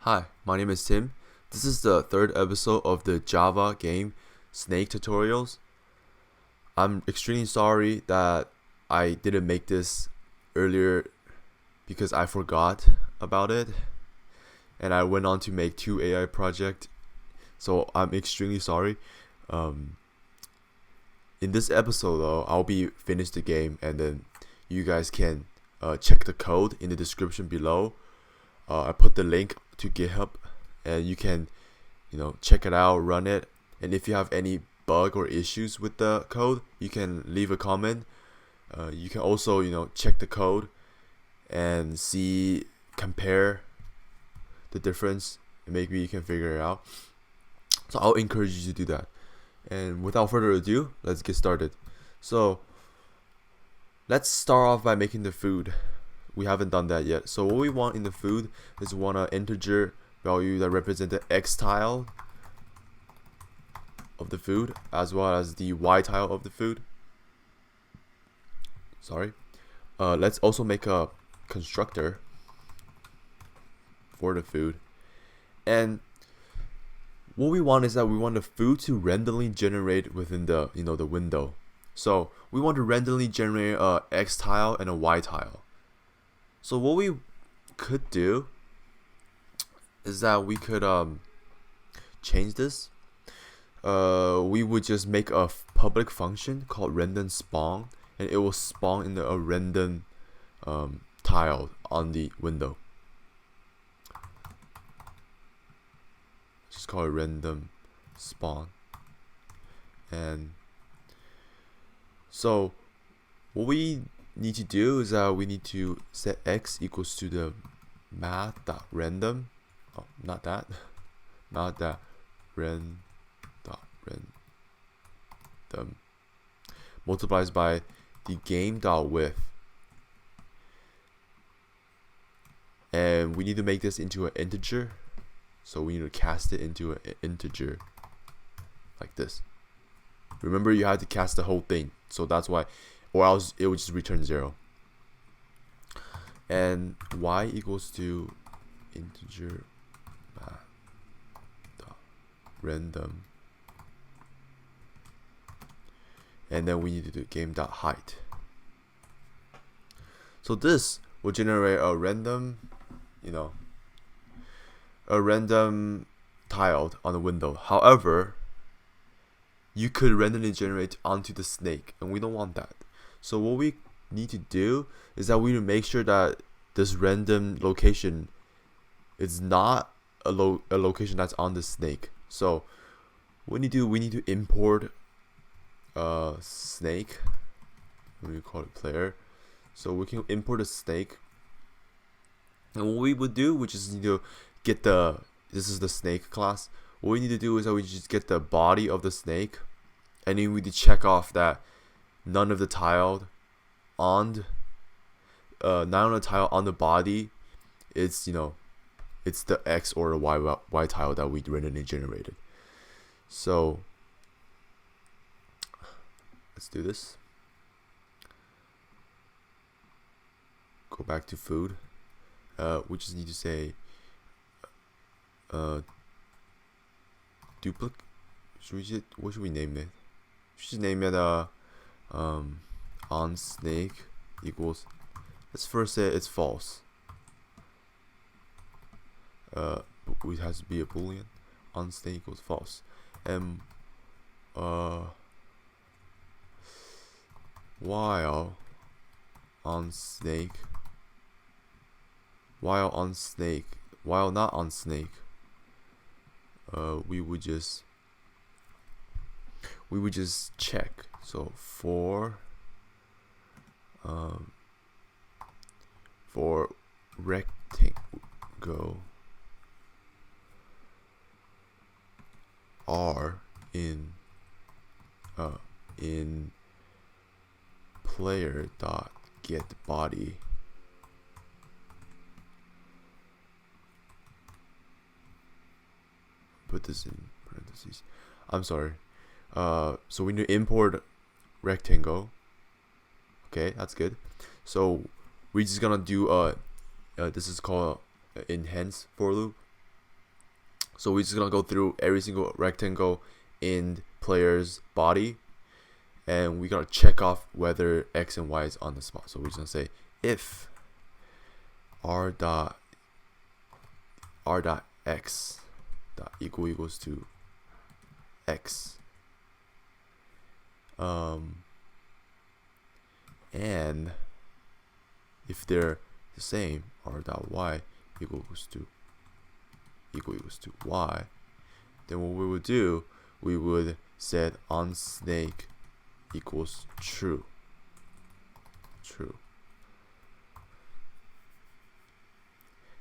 Hi, my name is Tim. This is the third episode of the Java game Snake tutorials. I'm extremely sorry that I didn't make this earlier because I forgot about it and I went on to make two AI projects. So I'm extremely sorry. Um, in this episode though, I'll be finished the game and then you guys can check the code in the description below. I put the link to GitHub and you can check it out, run it, and if you have any bug or issues with the code, you can leave a comment. You can also check the code and compare the difference, and maybe you can figure it out. So I'll encourage you to do that. And without further ado, let's get started. So let's start off by making the food. We haven't done that yet. So what we want in the food is we want an integer value that represents the x tile of the food as well as the y tile of the food. Let's also make a constructor for the food. And what we want is that we want the food to randomly generate within the the window. So we want to randomly generate a x tile and a y tile. So what we could do is that we could change this. We would just make a public function called random spawn, and it will spawn in a random tile on the window. Just call it random spawn. And so what we need to do is that we need to set x equals to the math.random. Oh, not that. Random multiplies by the game.width. And we need to make this into an integer. So we need to cast it into an integer like this. Remember, you have to cast the whole thing. So that's why, or else it would just return 0. And y equals to integer random, and then we need to do game.height. So this will generate a random tile on the window. However, you could randomly generate onto the snake, and we don't want that. So what we need to do is that we need to make sure that this random location is not a location that's on the snake. So what we need to import snake. We call it player. So we can import a snake, and what we would do, we just need to get this is the snake class. What we need to do is that we just get the body of the snake, and then we need to check off that none of the tile on the tile on the body it's it's the x or the y tile that we randomly generated. So let's do this. Go back to food. We just need to say duplicate. What should we name it? We should name it on snake equals. Let's first say it's false. It has to be a boolean. On snake equals false. And while not on snake, we would just check. So for rectangle r in player dot get body, put this in parentheses. I'm sorry. So we need to import rectangle. Okay, that's good. So we're just gonna do this is called enhance for loop. So we're just gonna go through every single rectangle in player's body, and we're gonna check off whether x and y is on the spot. So we're just gonna say if r dot x dot equals to x, and if they're the same, r dot y equals to y, then what we would do, we would set on snake equals true.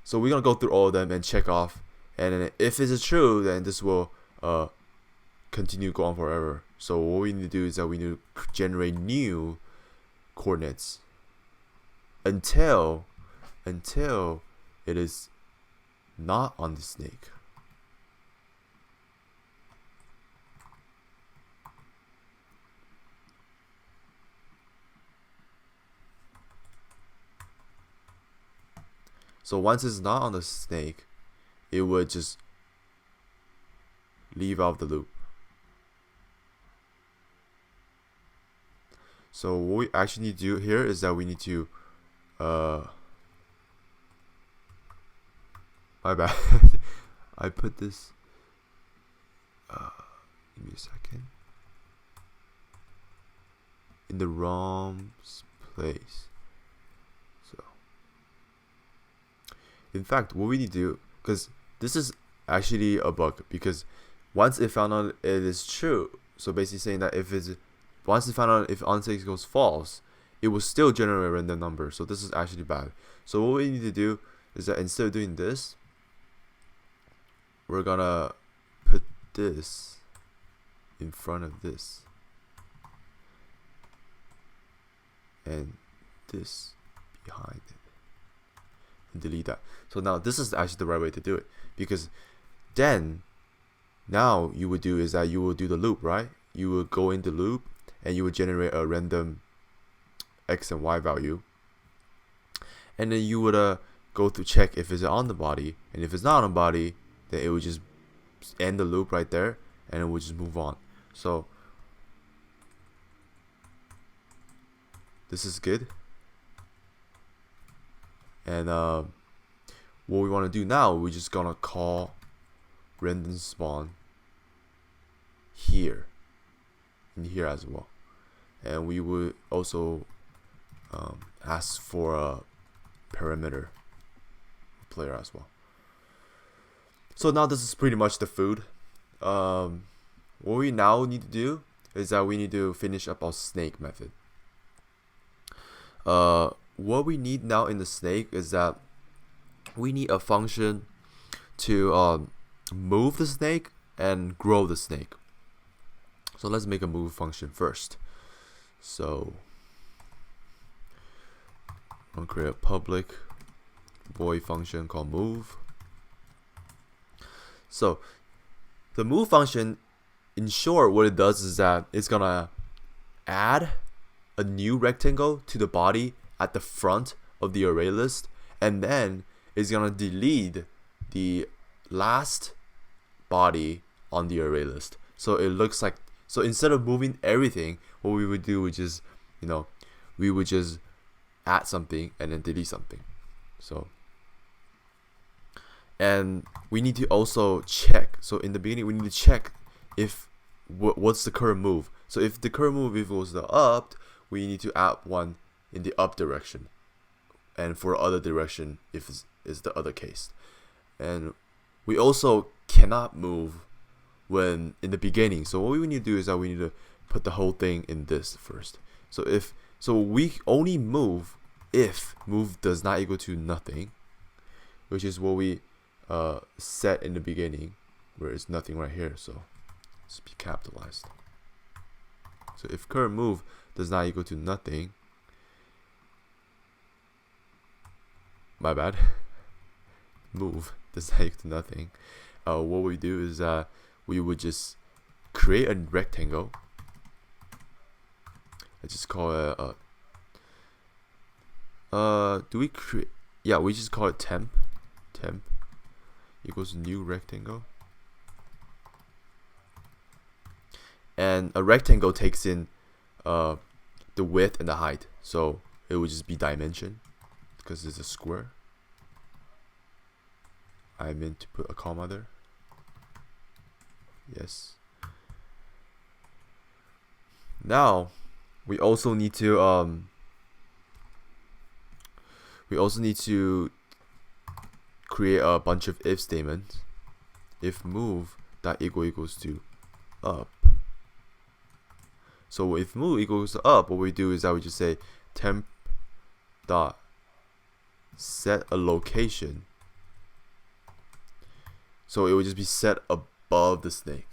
So we're gonna go through all of them and check off, and then if it's true, then this will continue go on forever. So what we need to do is that we need to generate new coordinates until it is not on the snake. So once it's not on the snake, it would just leave out the loop. So what we actually need to do here is that we need to my bad. I put this give me a second, in the wrong place. So in fact, what we need to do, because this is actually a bug, because once it found out it is true, so basically saying that if it's once it found out if on6 equals false, it will still generate a random number. So this is actually bad. So what we need to do is that instead of doing this, we're gonna put this in front of this, and this behind it, and delete that. So now this is actually the right way to do it, because then now you would do is that you will do the loop, right? You will go in the loop and you would generate a random x and y value, and then you would go to check if it's on the body, and if it's not on the body, then it would just end the loop right there, and it would just move on. So this is good. And what we want to do now, we're just gonna call random spawn here and here as well, and we would also ask for a parameter player as well. So now this is pretty much the food. What we now need to do is that we need to finish up our snake method. What we need now in the snake is that we need a function to move the snake and grow the snake. So let's make a move function first. So I'm gonna create a public void function called move. So the move function, in short, what it does is that it's gonna add a new rectangle to the body at the front of the array list, and then it's gonna delete the last body on the array list. So it looks like, so instead of moving everything, what we would do is just, we would just add something and then delete something. So, and we need to also check. So in the beginning, we need to check if what's the current move. So if the current move equals the up, we need to add one in the up direction, and for other direction if is the other case. And we also cannot move when in the beginning. So what we need to do is that we need to put the whole thing in this first. So we only move if move does not equal to nothing, which is what we set in the beginning, where it's nothing right here. So let's be capitalized. So if current move does not equal to nothing, my bad, move does not equal to nothing, what we do is we would just create a rectangle. Let's just call it do we create, yeah, we just call it temp equals new rectangle, and a rectangle takes in the width and the height, so it would just be dimension because it's a square. I meant to put a comma there. Yes. Now we also need to create a bunch of if statements. If move dot equals to up. So if move equals to up, what we do is that we just say temp dot set a location. So it would just be set above the snake.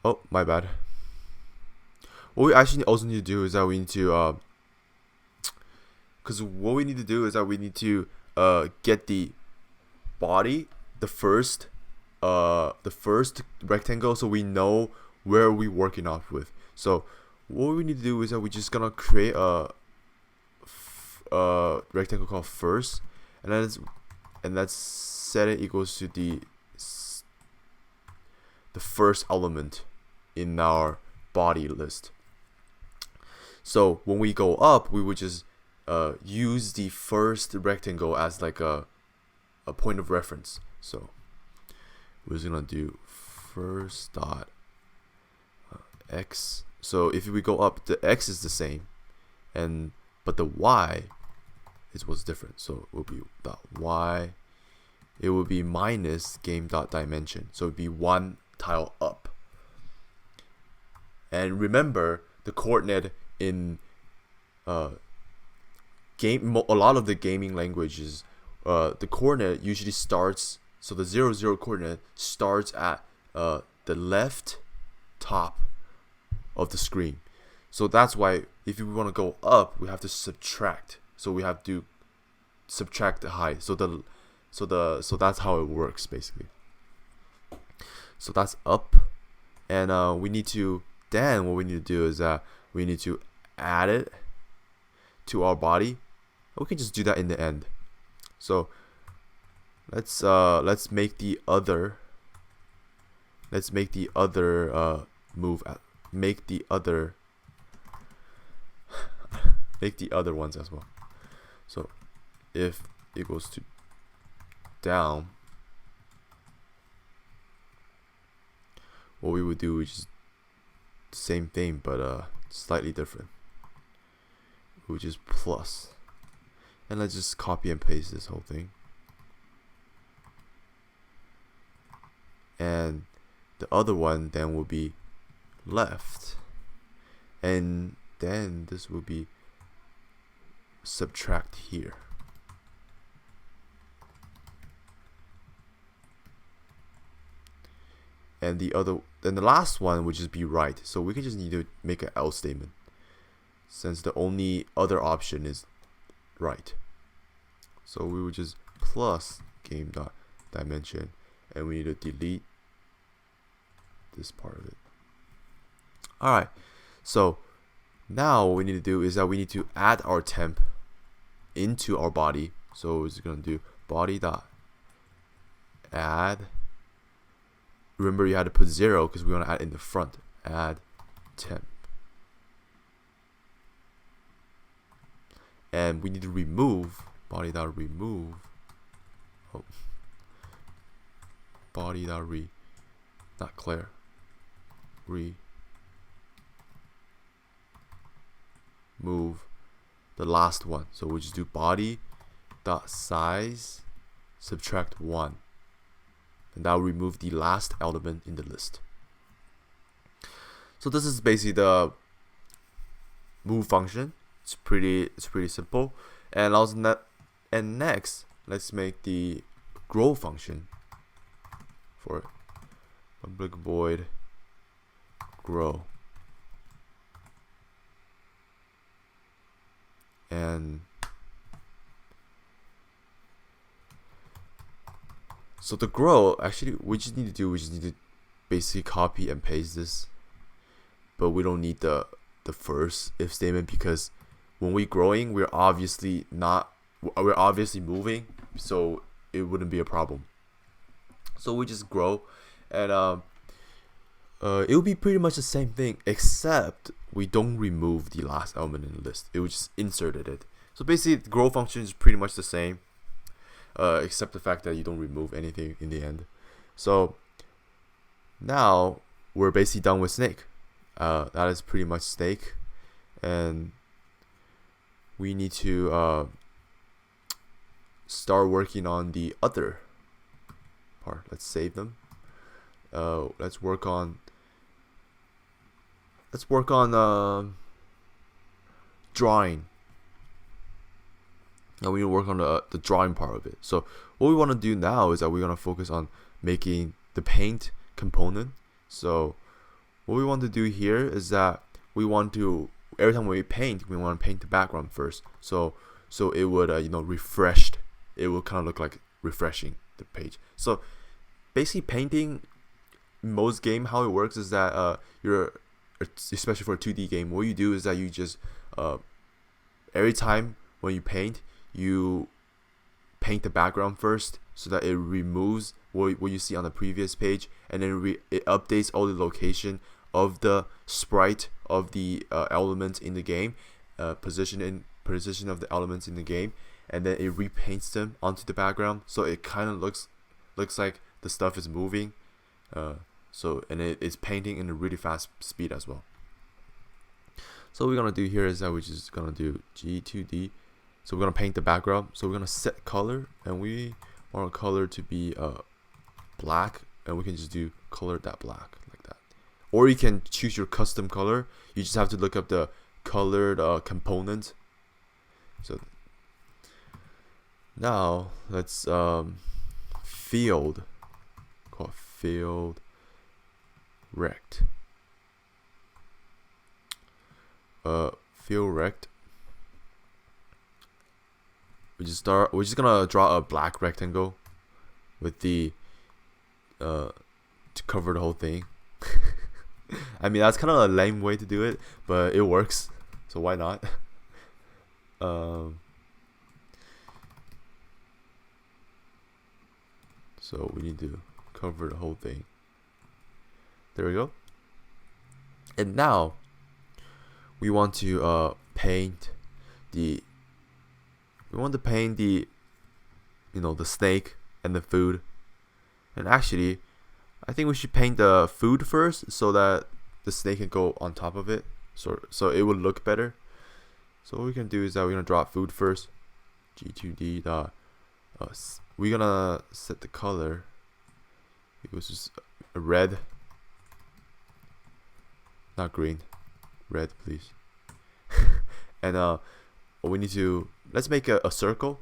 Oh, my bad. What we actually also need to do is that we need to get the body, the first rectangle, so we know where we're working off with. So what we need to do is that we're just gonna create a rectangle called first, and let's set it equals to the first element in our body list. So when we go up, we would just use the first rectangle as like a point of reference. So we're just gonna do first dot x. So if we go up, the x is the same, but the y is what's different. So it will be dot y. It will be minus game dot dimension. So it would be one tile up. And remember, the coordinate in a lot of the gaming languages, the coordinate usually starts. So the 0, 0 coordinate starts at the left top of the screen. So that's why if we want to go up, we have to subtract. So we have to subtract the height. So that's how it works basically. So that's up, and what we need to do is that we need to add it to our body. We can just do that in the end. So let's make the other ones as well. So if equals to down, what we would do is just the same thing, but slightly different. We would just plus, and let's just copy and paste this whole thing. And the other one then will be left, and then this will be subtract here. And then the last one would just be right. So we can just need to make an else statement, since the only other option is right. So we would just plus game dot dimension, and we need to delete this part of it. Alright, so now what we need to do is that we need to add our temp into our body. So we're just gonna do body dot add. Remember, you had to put 0 because we want to add in the front. Add temp. And we need to remove body dot remove. Oh. Body dot not clear. Move the last one. So we just do body dot size subtract 1. And that will remove the last element in the list. So this is basically the move function. It's pretty simple. And next, let's make the grow function for it. Public void grow. And so the grow, actually, we just need to basically copy and paste this, but we don't need the first if statement because when we're growing, we're obviously moving, so it wouldn't be a problem. So we just grow, and it will be pretty much the same thing, except we don't remove the last element in the list. It would just inserted it. So basically, the grow function is pretty much the same, except the fact that you don't remove anything in the end. So now we're basically done with snake. That is pretty much snake, and we need to start working on the other part. Let's save them. Let's work on drawing. Now we need to work on the drawing part of it. So what we want to do now is that we're going to focus on making the paint component. So what we want to do here is that we want to, every time we paint, we want to paint the background first. So it would refreshed. It will kind of look like refreshing the page. So basically, painting in most game, how it works is that especially for a 2D game, what you do is that you just every time when you paint the background first, so that it removes what you see on the previous page, and then it updates all the location of the sprite of the elements in the game, position of the elements in the game, and then it repaints them onto the background, so it kind of looks like the stuff is moving. And it is painting in a really fast speed as well. So what we're gonna do here is that we're just gonna do G2D. So we're gonna paint the background. So we're gonna set color, and we want our color to be black, and we can just do color that black like that. Or you can choose your custom color. You just have to look up the colored component. So now let's field rect. Field rect. We're just gonna draw a black rectangle with the to cover the whole thing. I mean, that's kind of a lame way to do it, but it works, so why not? So we need to cover the whole thing. There we go. And now we want to paint the the snake and the food. And actually, I think we should paint the food first, so that the snake can go on top of it, so it would look better. So what we can do is that we're gonna draw food first. G2D dot. We're gonna set the color. It was just a red, not green, red, please. And we need to, let's make a circle,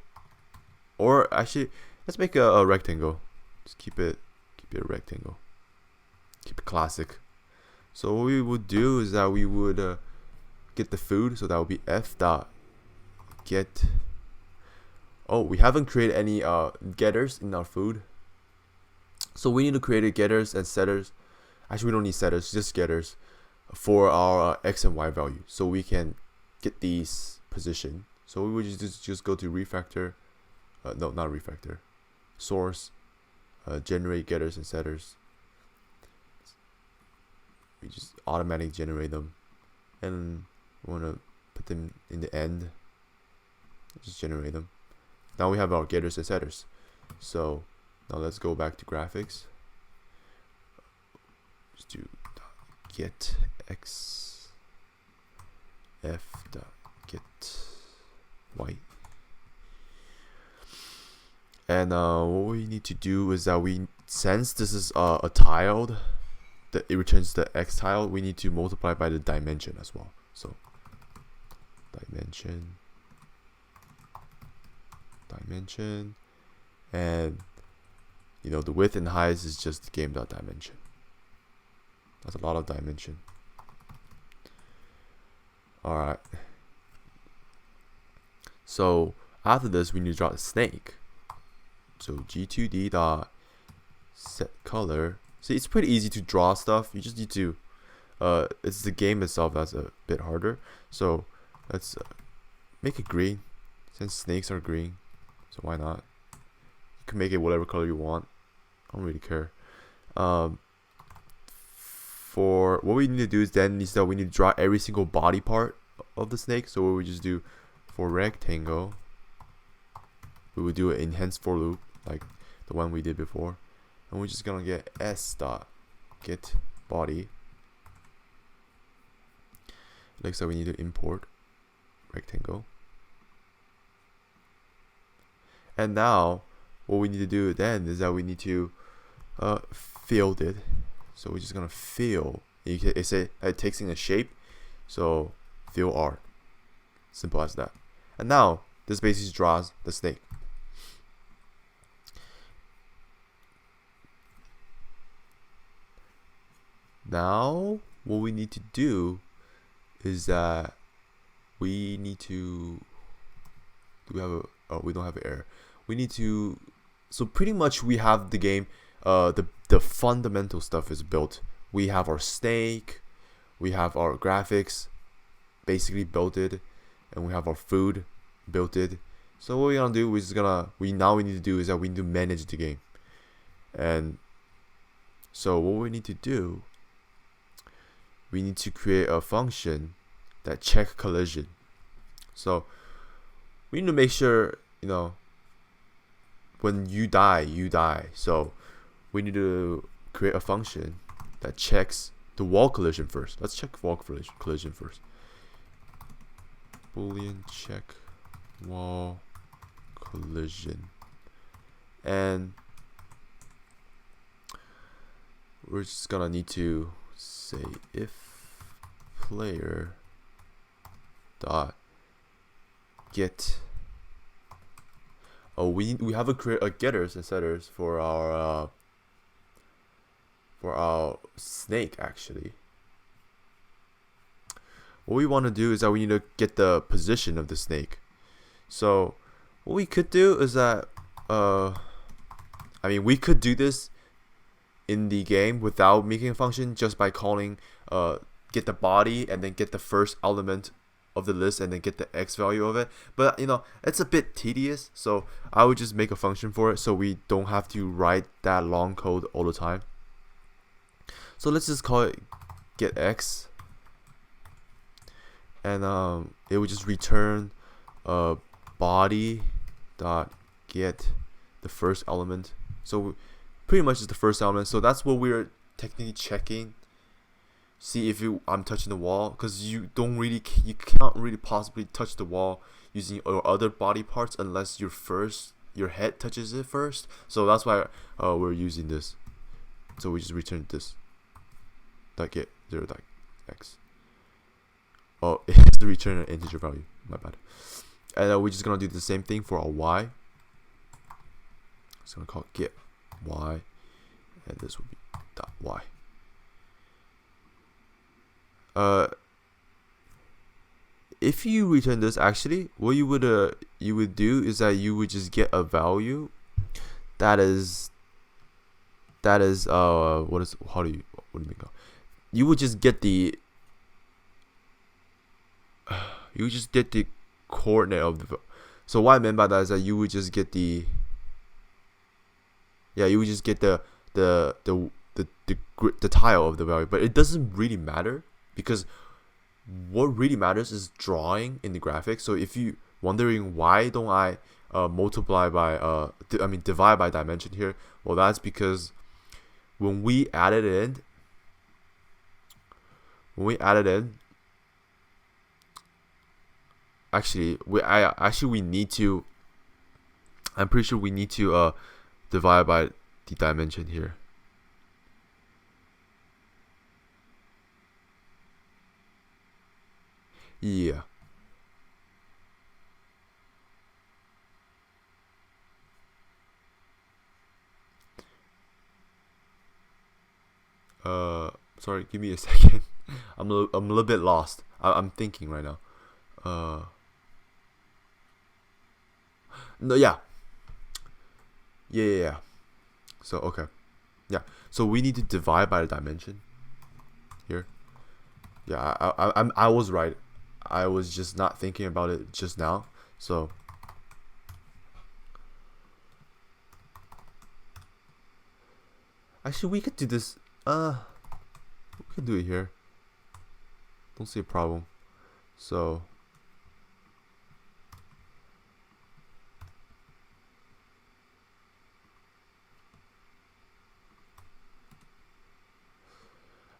or actually let's make a rectangle. Just keep it a rectangle. Keep it classic. So what we would do is that we would get the food, so that would be f dot get. Oh, we haven't created any getters in our food, so we need to create getters and setters. Actually, we don't need setters, just getters for our x and y value, so we can get these position. So we would just go to refactor, no, not refactor, source, generate getters and setters. We just automatically generate them, and we want to put them in the end. Just generate them. Now we have our getters and setters. So now let's go back to graphics. Just do get x f dot get y. And what we need to do is that since this is a tiled, that it returns the x tile, we need to multiply by the dimension as well. So dimension, and the width and height is just game.dimension. That's a lot of dimension. Alright, so after this we need to draw the snake. So G2D dot set color. See, it's pretty easy to draw stuff. You just need to it's the game itself that's a bit harder. So let's make it green, since snakes are green. So why not? You can make it whatever color you want. I don't really care. For what we need to do is then is that we need to draw every single body part of the snake. So what we just do for rectangle, we would do an enhanced for loop like the one we did before, and we're just gonna get s dot get body. Looks like we need to import rectangle. And now what we need to do then is that we need to fill it. So we're just gonna fill. It takes in a shape. So fill art. Simple as that. And now this basically draws the snake. Now what we need to do is that we need to we don't have an error. We need to, so pretty much we have the game, the fundamental stuff is built. We have our snake, we have our graphics basically built it, and we have our food built it. So what we're gonna do is we need to do is that we need to manage the game. And so what we need to do, we need to create a function that check collision. So we need to make sure, when you die, you die. So we need to create a function that checks the wall collision first. Let's check wall collision first. Boolean check wall collision. And we're just gonna need to say if player dot get. We have a getters and setters for our snake. Actually, what we want to do is that we need to get the position of the snake. So what we could do is that we could do this in the game without making a function, just by calling get the body and then get the first element of the list and then get the x value of it. But it's a bit tedious, so I would just make a function for it so we don't have to write that long code all the time. So let's just call it get x, and it would just return body dot get the first element. So pretty much is the first element. So that's what we're technically checking. See if I'm touching the wall, because you can't really possibly touch the wall using your other body parts unless your head touches it first. So that's why we're using this. So we just return this dot get 0 dot x. Oh, it has to return an integer value. My bad. And we're just gonna do the same thing for our y. It's gonna call get y, and this will be dot y. If you return this, actually what you would do is that you would just get a value that is what do you mean? You would just get the coordinate of the. So what I meant by that is that you would just get the tile of the value, but it doesn't really matter, because what really matters is drawing in the graphics. So if you wondering why don't I divide by dimension here, well, that's because when we added in we need to, I'm pretty sure we need to divide by the dimension here. Yeah. Sorry, give me a second. I'm a little bit lost. I'm thinking right now. No, yeah. So okay, yeah. So we need to divide by the dimension here. Yeah, I was right. I was just not thinking about it just now. So actually we could do this. We could do it here. Don't see a problem. So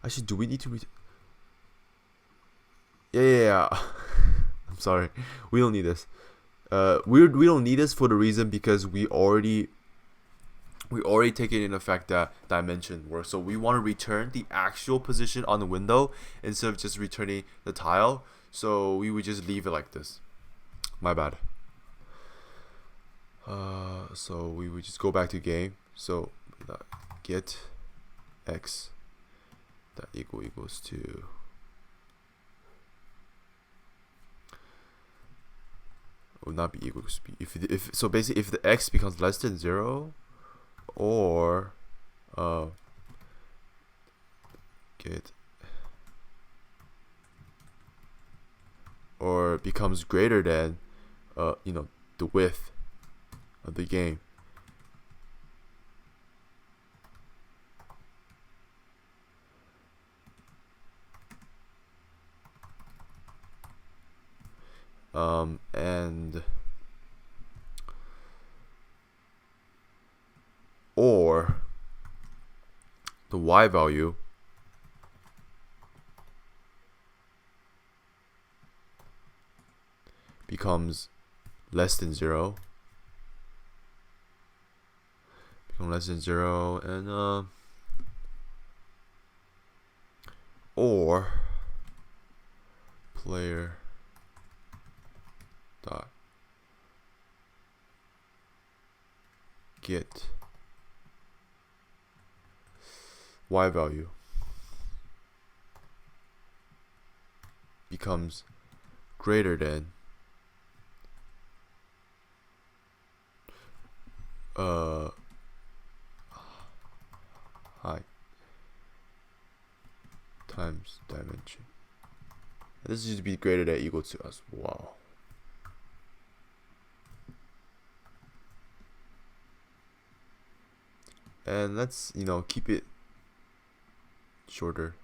actually, do we need to yeah. I'm sorry. We don't need this. We don't need this for the reason because we already taken in effect that dimension works. So we want to return the actual position on the window instead of just returning the tile. So we would just leave it like this. My bad. So we would just go back to game. So get x that equals to would not be equals to if so basically if the x becomes less than 0 or get or becomes greater than the width of the game. And or the y value becomes less than 0, and or player dot get y value becomes greater than height times dimension. This is to be greater than or equal to as well. And let's keep it shorter,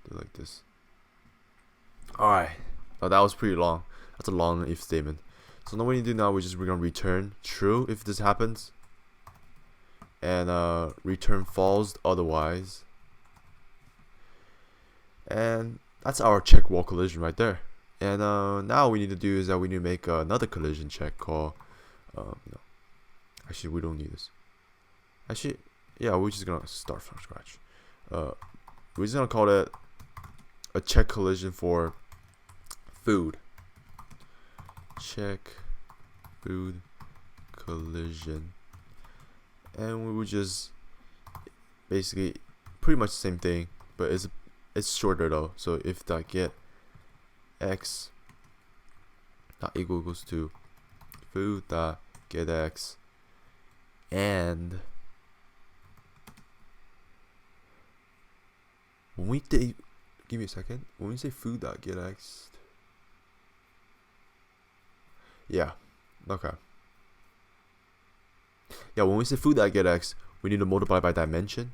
do like this. Alright, now that was pretty long. That's a long if statement. So now what we do now, we're gonna return true if this happens, and return false otherwise. And that's our check wall collision right there. And now what we need to do is that we need to make another collision check called no. Actually, we don't need this. Actually, yeah, we're just gonna start from scratch. We're just gonna call it a check collision for food. Check food collision, and we would just basically pretty much the same thing, but it's shorter though. So if that get x dot equals to food dot get x, and when we give me a second, when we say food dot get x, yeah, okay, yeah, when we say food dot get x, we need to multiply by dimension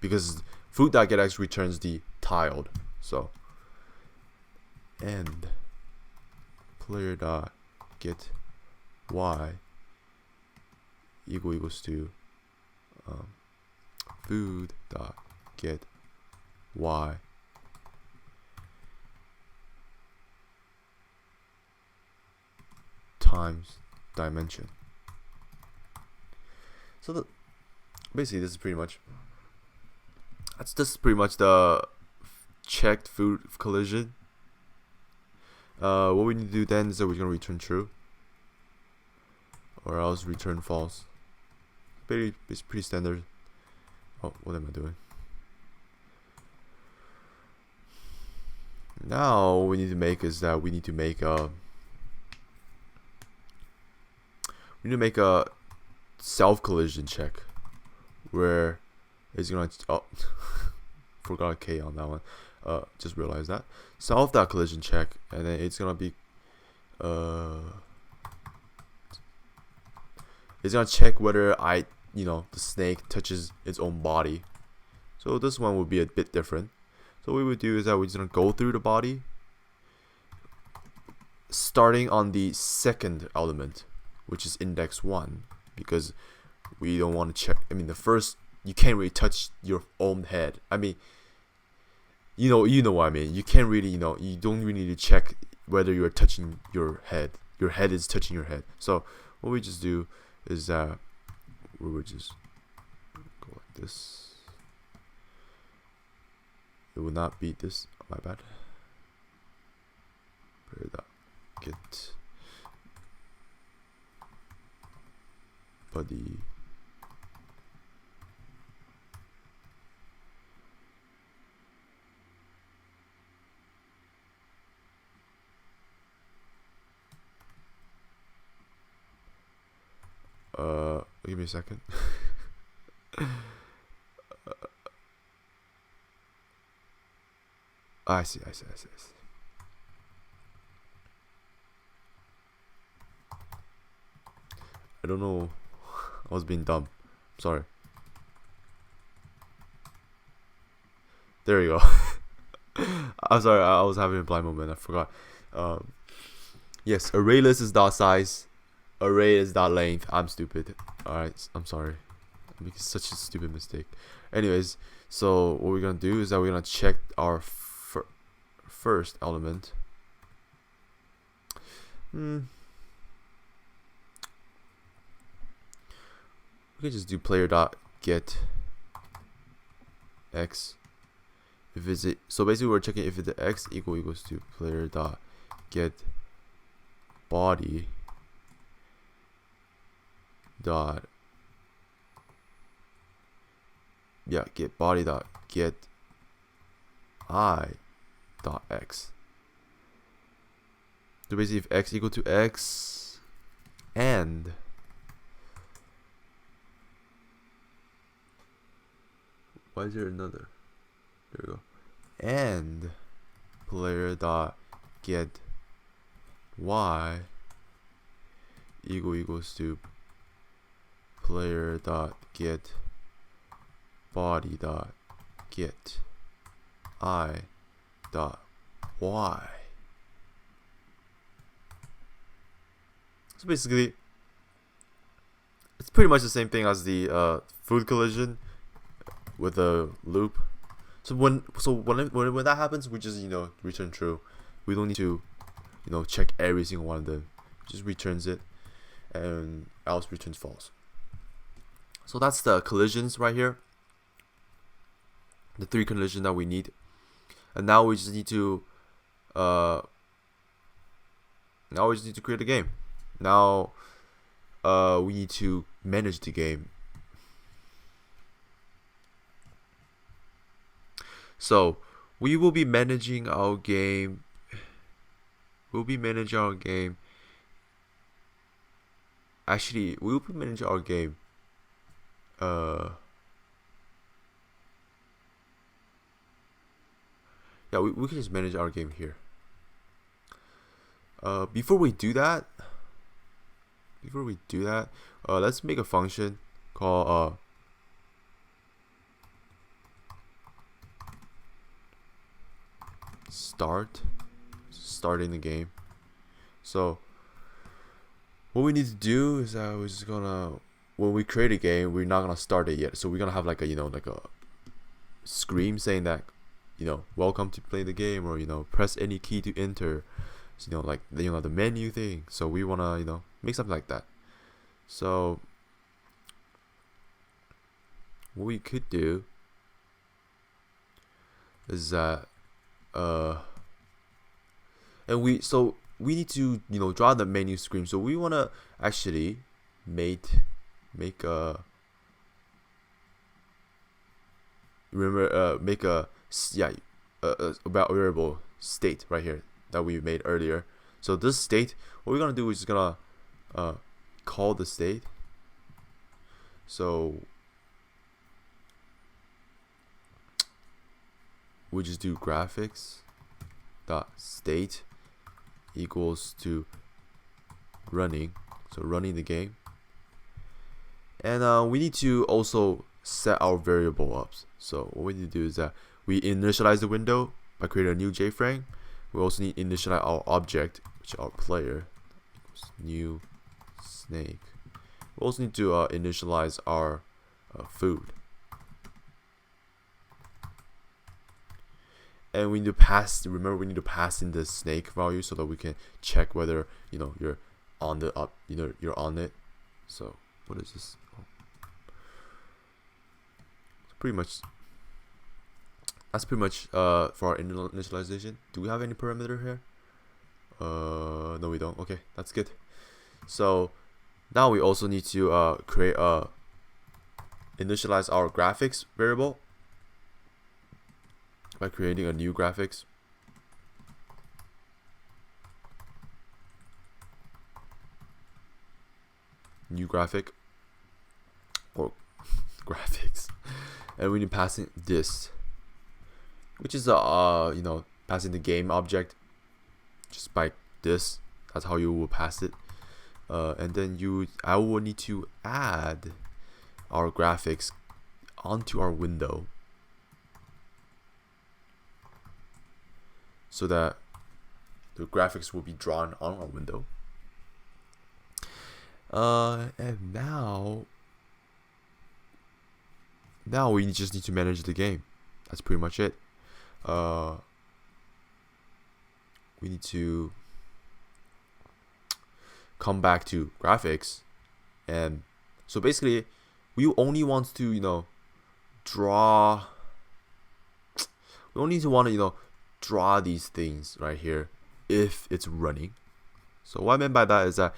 because food dot get x returns the tiled. So and player dot get y equals to food dot get y times dimension. So basically this is pretty much the checked food collision. What we need to do then is that we're gonna return true, or else return false. It's pretty standard. Oh, what am I doing? Now what we need to make is that we need to make a self-collision check where it's gonna forgot a K on that one. just realize that. Self.collision check, and then it's gonna be it's gonna check whether the snake touches its own body. So this one would be a bit different. So what we would do is that we're just gonna go through the body, starting on the second element, which is index 1, because we don't want to check. I mean, the first, you can't really touch your own head. I mean, you know what I mean. You can't really, you don't really need to check whether you're touching your head. Your head is touching your head. So what we just do is that we would just go like this. It will not be this. My bad. Get body. Give me a second. I see. I don't know. I was being dumb. Sorry. There you go. I'm sorry. I was having a blind moment. I forgot. Yes, array list is dot size. Array is dot length. I'm stupid. Alright, I'm sorry. I'm making such a stupid mistake. Anyways, so what we're gonna do is that we're gonna check our first element. We can just do player dot get x. If it's so basically we're checking if the x equals to player dot get body dot get body dot get I dot x. So basically if x equal to x and why is there another? There we go. And player dot get y equals to player dot get body dot get I dot y. So basically it's pretty much the same thing as the food collision with a loop. So when that happens, we just return true. We don't need to check every single one of them. Just returns it, and else returns false. So that's the collisions right here. The 3 collisions that we need, and now we just need to create a game. Now we need to manage the game. So we will be managing our game. Actually, we will be managing our game. Yeah, we can just manage our game here. Before we do that, let's make a function called starting the game. So what we need to do is that we're just gonna, when we create a game, we're not gonna start it yet. So we're gonna have like a screen saying that welcome to play the game, or press any key to enter. So, like the menu thing. So we wanna make something like that. So what we could do is that and we need to draw the menu screen. So we want to actually make a about variable state right here that we made earlier. So this state, what we're gonna do is just gonna call the state. So we just do graphics dot state equals to running, so running the game. And we need to also set our variable up. So what we need to do is that we initialize the window by creating a new JFrame. We also need to initialize our object, which is our player, equals new snake. We also need to initialize our food. And we need to pass, remember we need to pass in the snake value so that we can check whether, you know, you're on the up, you know, you're on it. So what is this? Oh. Pretty much, that's pretty much for our initialization. Do we have any parameter here? No, we don't. Okay, that's good. So now we also need to create a initialize our graphics variable by creating a new graphics. New graphic or graphics, and we need passing this, which is you know, passing the game object just by this. That's how you will pass it. And then I will need to add our graphics onto our window so that the graphics will be drawn on our window. And now we just need to manage the game. That's pretty much it. We need to come back to graphics, and so basically we only want to, you know, draw. We only want to, you know, draw these things right here if it's running. So what I meant by that is that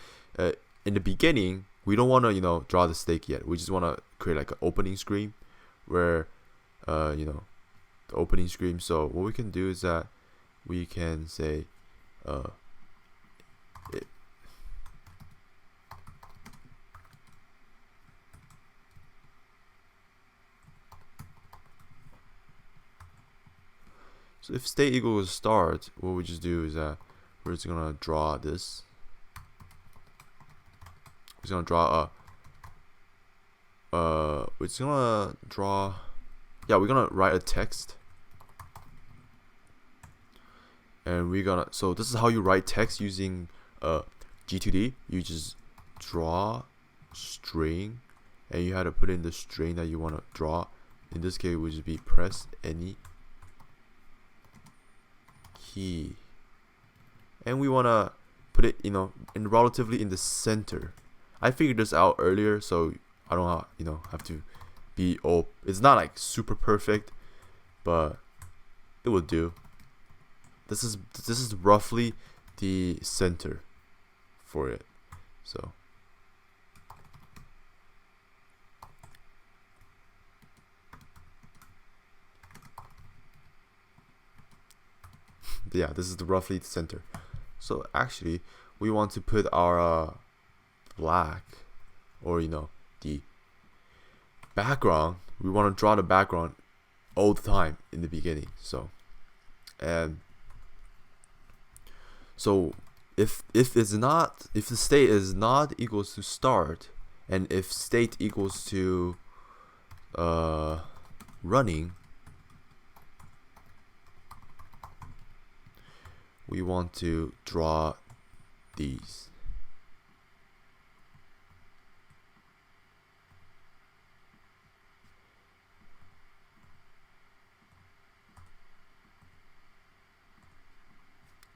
in the beginning we don't want to, you know, draw the stake yet. We just want to create like an opening screen where you know, the opening screen. So what we can do is that we can say so if state equals start, what we just do is that we're just gonna draw this. We're just gonna draw we're just gonna draw, yeah, we're gonna write a text, and we're gonna, so this is how you write text using G2D. You just draw string, and you have to put in the string that you want to draw. In this case, it would just be press any key, and we want to put it, you know, in relatively in the center. I figured this out earlier, so I don't, you know, have to be it's not like super perfect, but it will do. This is roughly the center for it. So yeah, this is the roughly the center. So actually we want to put our black, or, you know, the background. We want to draw the background all the time in the beginning. So, and so if the state is not equals to start, and if state equals to running, we want to draw these.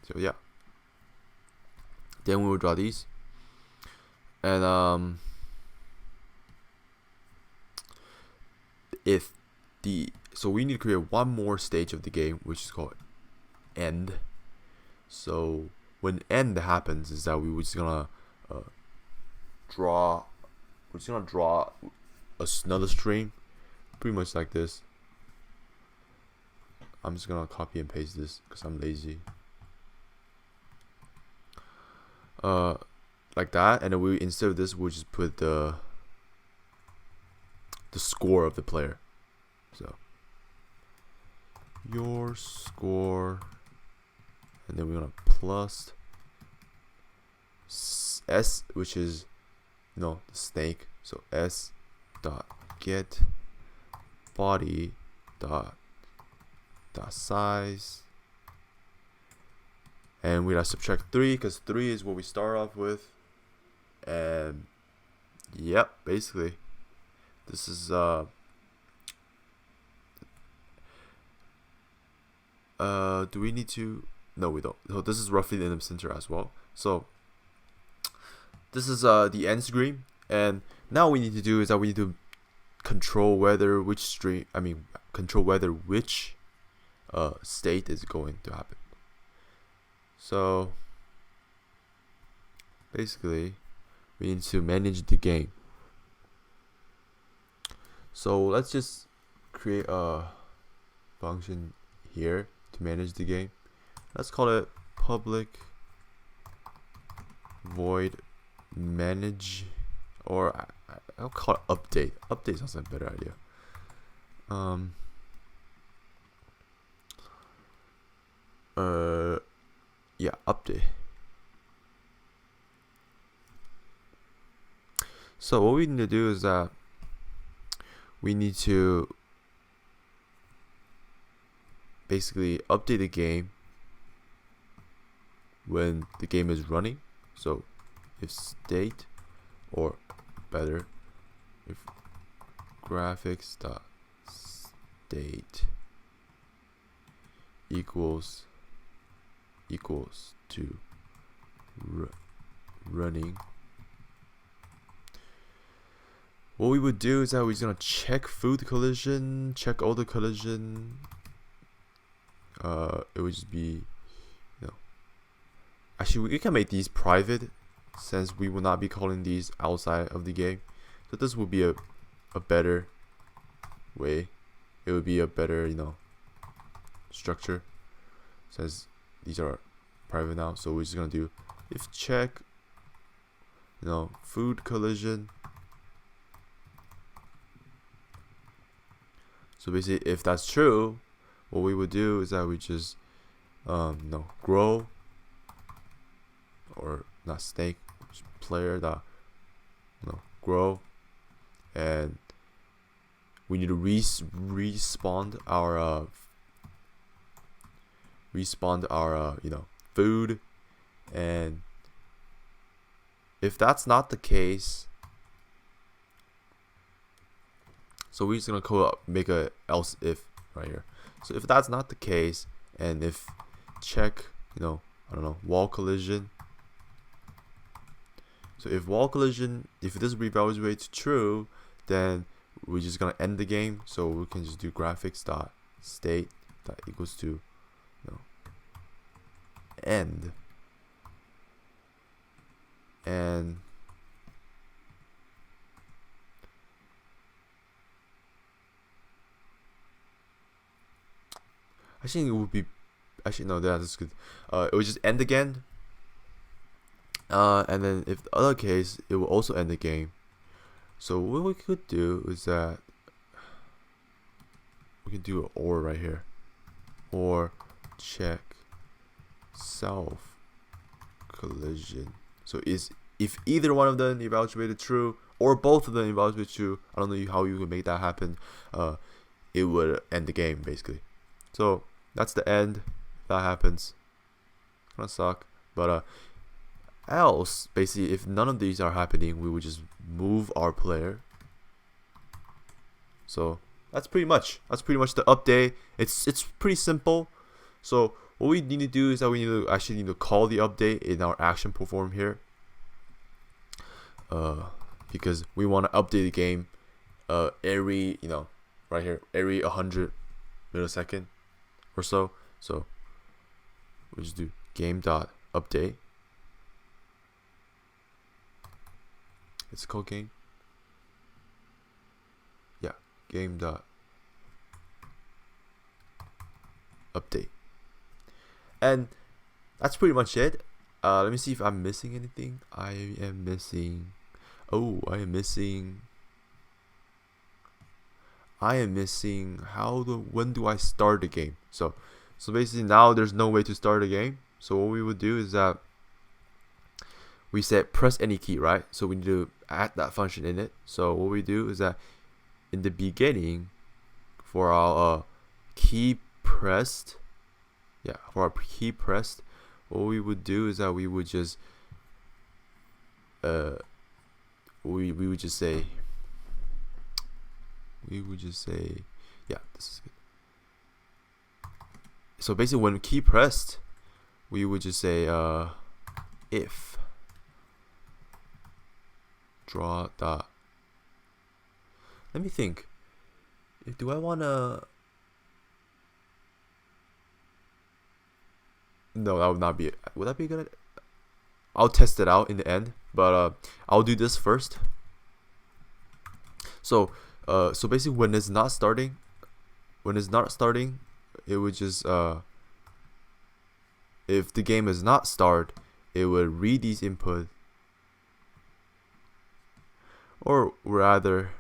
So yeah, then we will draw these, and so we need to create one more stage of the game, which is called end. So when end happens, is that we're just gonna draw. We're just gonna draw another string, pretty much like this. I'm just gonna copy and paste this because I'm lazy. Like that, and then we, instead of this, we'll just put the score of the player. So your score, and then we're gonna plus s, which is the snake. So s dot get body dot size, and we gotta subtract 3 because 3 is what we start off with. And yep, basically this is do we need to? No, we don't. So this is roughly the center as well. So this is the end screen, and now what we need to do is that we need to control whether which state is going to happen. So basically we need to manage the game. So let's just create a function here to manage the game. Let's call it public void manage, or I'll call it update. Update sounds like a better idea. Yeah, update. So what we need to do is that we need to basically update the game when the game is running. So if state, or better, if graphics dot state equals to running, what we would do is that we're just gonna check food collision, check all the collision. It would just be, actually we can make these private, since we will not be calling these outside of the game. So this would be a better way. It would be a better structure, since these are private now. So we're just gonna do if check food collision. So basically if that's true, what we would do is that we just grow, or not snake, player that grow, and we need to respawn our food. And if that's not the case, so we're just gonna make a else if right here. So if that's not the case, and if check wall collision. So if wall collision, if this reevaluates to true, then we're just gonna end the game. So we can just do graphics dot state that equals to end, and I think it would be, actually no, that's good. It would just end again. And then if the other case, it will also end the game. So what we could do is that we can do an or right here, or check self collision. So if either one of them evaluated true, or both of them evaluated true, I don't know how you can make that happen. It would end the game basically. So that's the end. If that happens, it's gonna suck. But else, basically, if none of these are happening, we would just move our player. So that's pretty much the update. It's pretty simple. So what we need to do is that we need to call the update in our action perform here, because we want to update the game every right here, every 100 millisecond or so. So we just do game dot update. It's called game. Yeah, game dot update. And that's pretty much it. Let me see if I'm missing anything. I am missing I am missing when do I start the game? So basically now there's no way to start a game. So what we would do is that we said press any key, right? So we need to add that function in it. So what we do is that in the beginning, for our key pressed, what we would do is that we would just we would just say yeah, this is good. So basically when key pressed, we would just say if draw dot. Let me think. Do I wanna? No, that would not be it. Would that be good? I'll test it out in the end, but I'll do this first. So basically when it's not starting, it would just if the game is not start, it would read these input, or rather,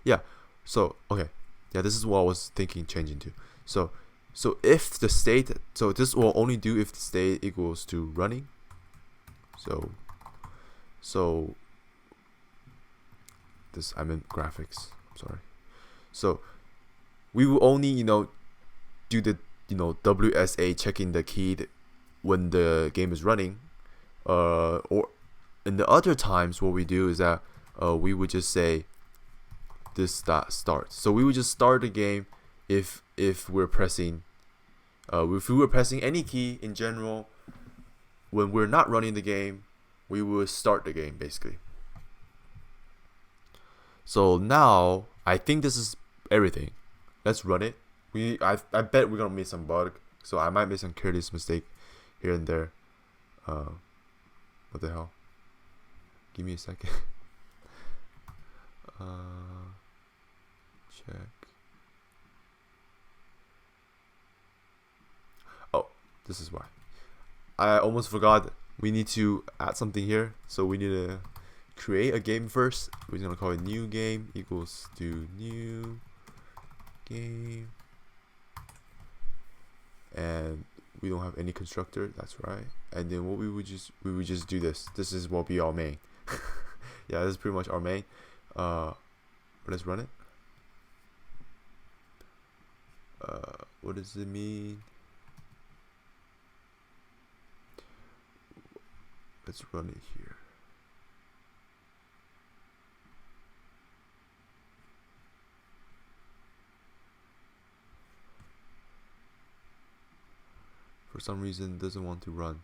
yeah. So okay, yeah, this is what I was thinking changing to. So if the state, so this will only do if the state equals to running. So this, I meant graphics, I'm sorry. So we will only do the WSA checking the key when the game is running, or in the other times what we do is that we would just say this dot start. So we would just start the game if we're pressing if we were pressing any key in general. When we're not running the game, we will start the game basically. So now I think this is everything. Let's run it. I bet we're gonna miss some bug, so I might make some careless mistake here and there. What the hell? Give me a second. Check. Oh, this is why. I almost forgot. We need to add something here. So we need to create a game first. We're gonna call it new game equals to new game, and we don't have any constructor. That's right. And then what we would just do this. This is what be our main. Yeah, this is pretty much our main. Let's run it. What does it mean? Let's run it here. For some reason, it doesn't want to run.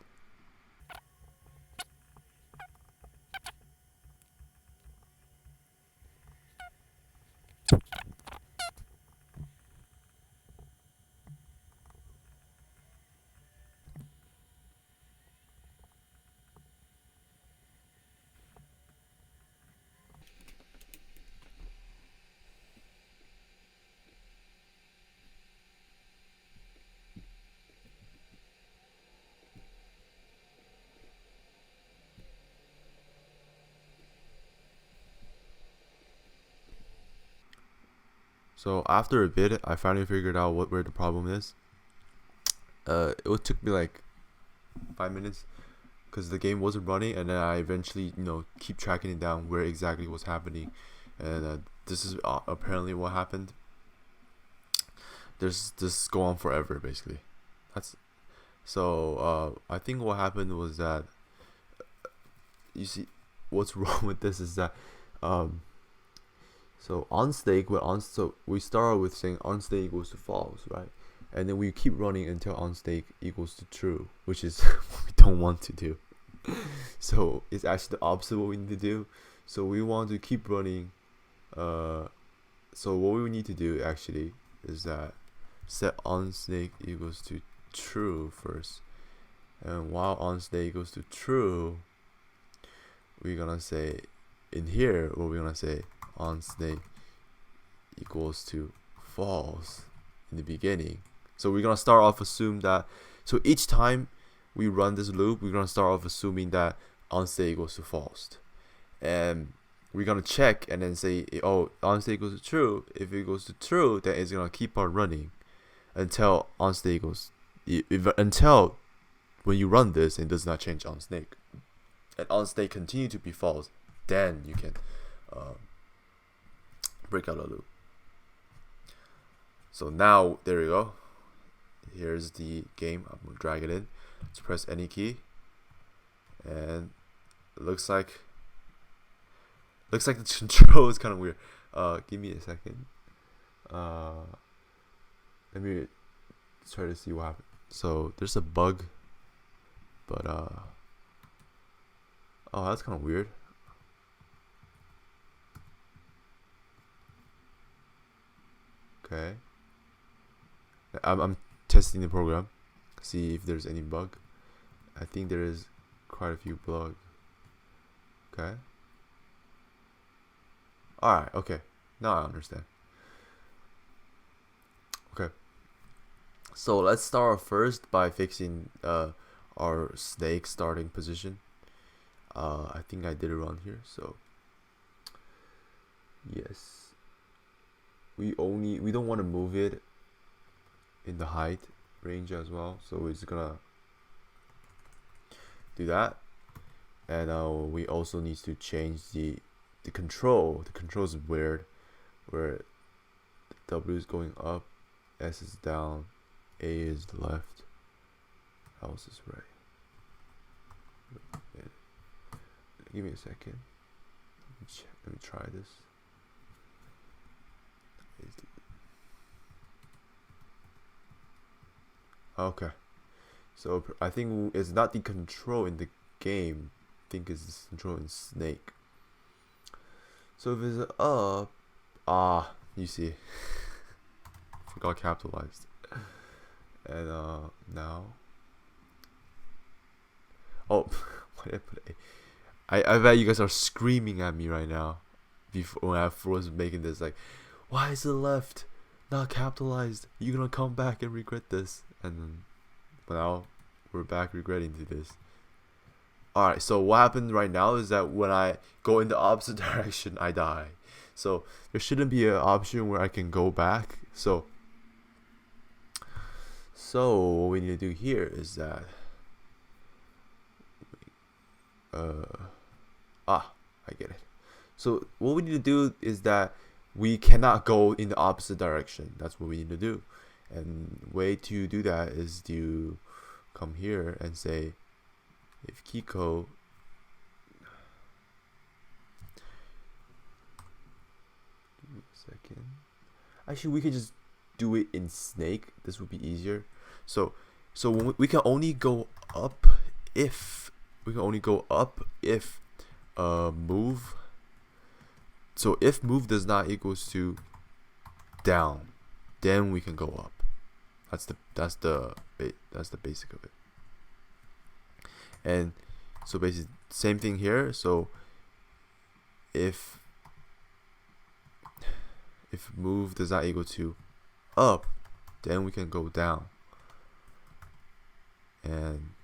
So after a bit, I finally figured out where the problem is. It took me like 5 minutes because the game wasn't running, and then I eventually keep tracking it down where exactly was happening, and this is apparently what happened. This go on forever basically. I think what happened was that you see what's wrong with this is that so on stake, so we start with saying on stake equals to false, right? And then we keep running until on stake equals to true, which is what we don't want to do. So it's actually the opposite of what we need to do. So we want to keep running. So what we need to do actually is that set on stake equals to true first, and while on stake equals to true, we're gonna say in here what we're gonna say on stake equals to false in the beginning. So we're gonna start off assume that, so each time we run this loop, we're gonna start off assuming that on stake equals to false, and we're gonna check and then say, oh, on state equals to true. If it goes to true, then it's gonna keep on running until on state equals until when you run this, it does not change on snake, and on state continue to be false. Then you can break out a loop. So now there you go. Here's the game. I'm gonna drag it in. Let's press any key, and it looks like the control is kind of weird. Give me a second. Let me try to see what happened. So there's a bug, but oh, that's kind of weird. Okay, I'm testing the program, see if there's any bug. I think there is quite a few bugs. Okay. Alright, okay. Now I understand. Okay. So let's start first by fixing our snake starting position. I think I did it wrong here, so yes. We don't want to move it in the height range as well, so we're just gonna do that. And we also need to change the control. The control is weird, where W is going up, S is down, A is left, else is right. Give me a second. Let me try this. Okay, so I think it's not the control in the game. I think it's the control in Snake. So if it's up, you see, forgot capitalized. And now, oh, why did I put A? I bet you guys are screaming at me right now. Before, when I was making this, like, why is it left not capitalized? You're gonna come back and regret this. And now we're back regretting to this. Alright, so what happened right now is that when I go in the opposite direction, I die. So there shouldn't be an option where I can go back. So what we need to do here is that I get it. So what we need to do is that we cannot go in the opposite direction. That's what we need to do. And way to do that is to come here and say, if Kiko actually we could just do it in Snake. This would be easier. So when we can only go up if move. So if move does not equals to down, then we can go up. That's the basic of it. And so basically same thing here. So if move does not equal to up, then we can go down. And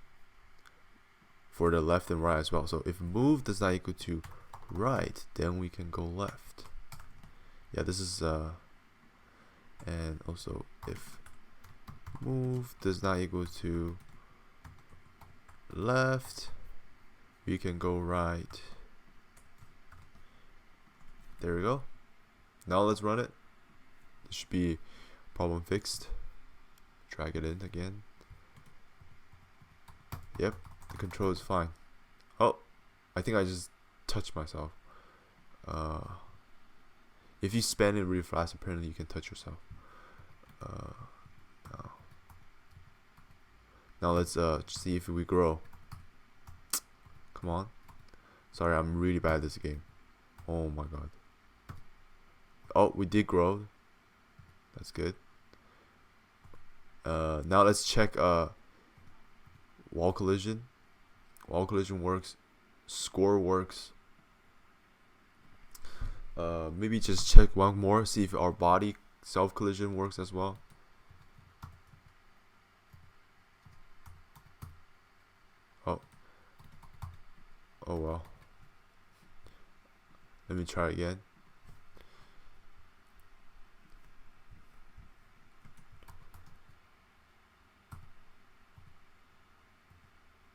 for the left and right as well. So if move does not equal to right, then we can go left. Yeah, this is and also if move does not equal to left, we can go right. There we go. Now let's run it. This should be problem fixed. Drag it in again. Yep, the control is fine. Oh, I think I just touched myself. If you spin it really fast, apparently you can touch yourself. Now let's see if we grow. Come on. Sorry, I'm really bad at this game. Oh my god. Oh, we did grow. That's good. Now let's check wall collision. Wall collision works. Score works. Maybe just check one more, see if our body self collision works as well. Oh well. Let me try again.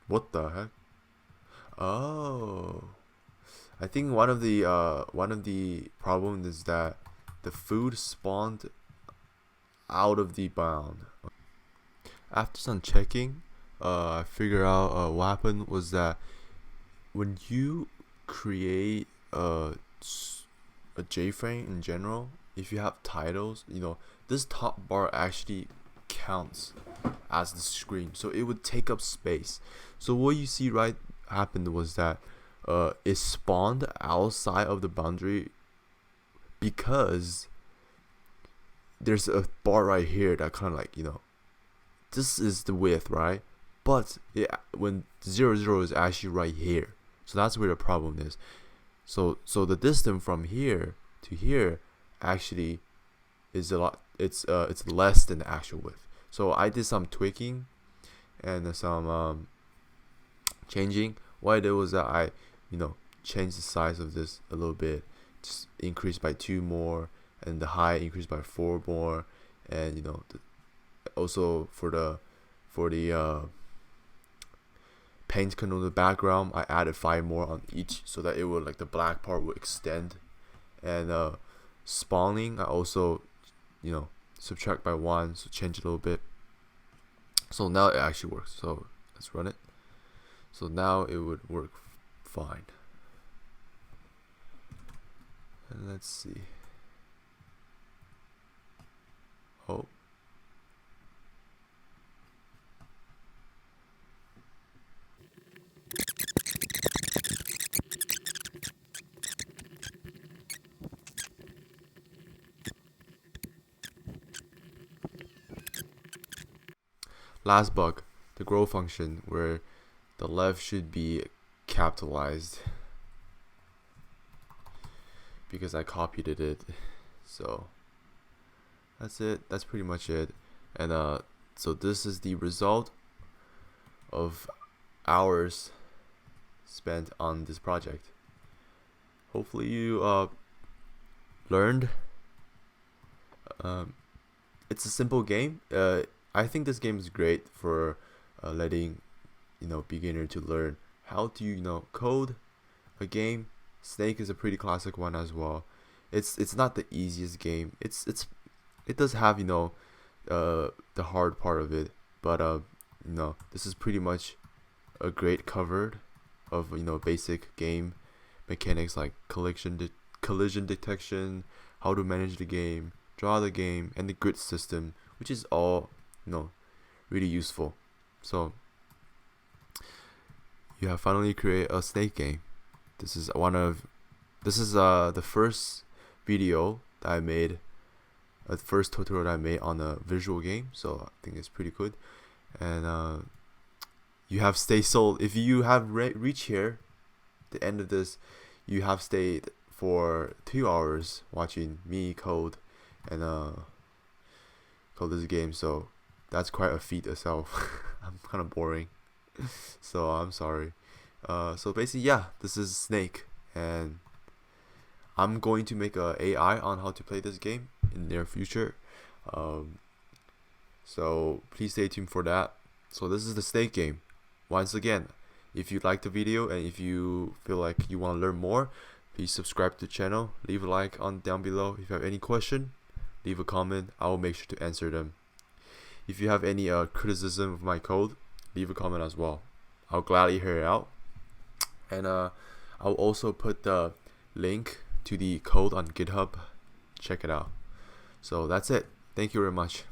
What the heck? Oh, I think one of the problems is that the food spawned out of the bound. After some checking, I figured out what happened was that when you create a JFrame in general, if you have titles, this top bar actually counts as the screen, so it would take up space. So what you see right happened was that it spawned outside of the boundary because there's a bar right here that kind of like, this is the width, right? But when 0, 0 is actually right here, so that's where the problem is. So the distance from here to here actually is a lot. It's less than the actual width. So I did some tweaking and some changing. What I did was that I changed the size of this a little bit, just increased by 2 more, and the height increased by 4 more, and also for the paint color on the background, I added 5 more on each, so that it would, like, the black part would extend. And spawning, I also subtract by 1, so change it a little bit. So now it actually works. So let's run it. So now it would work fine. And let's see. Oh. Last bug, the grow function, where the left should be capitalized because I copied it. So that's it. That's pretty much it. And so this is the result of hours spent on this project. Hopefully you learned. It's a simple game. I think this game is great for letting beginner to learn how to code a game. Snake is a pretty classic one as well. It's not the easiest game. It does have the hard part of it, but this is pretty much a great cover of basic game mechanics like collision detection, how to manage the game, draw the game, and the grid system, which is all really useful. So you have finally created a Snake game. This is the first video that I made, the first tutorial that I made on a visual game. So I think it's pretty good. And you have stayed sold. If you have reached here, the end of this, you have stayed for 2 hours watching me code and code this game. So that's quite a feat itself. I'm kind of boring, so I'm sorry. So basically, yeah, this is Snake, and I'm going to make a AI on how to play this game in the near future. So please stay tuned for that. So this is the Snake game. Once again, if you like the video and if you feel like you want to learn more, please subscribe to the channel, leave a like down below. If you have any question, leave a comment. I will make sure to answer them. If you have any criticism of my code, leave a comment as well. I'll gladly hear it out. And I'll also put the link to the code on GitHub. Check it out. So that's it. Thank you very much.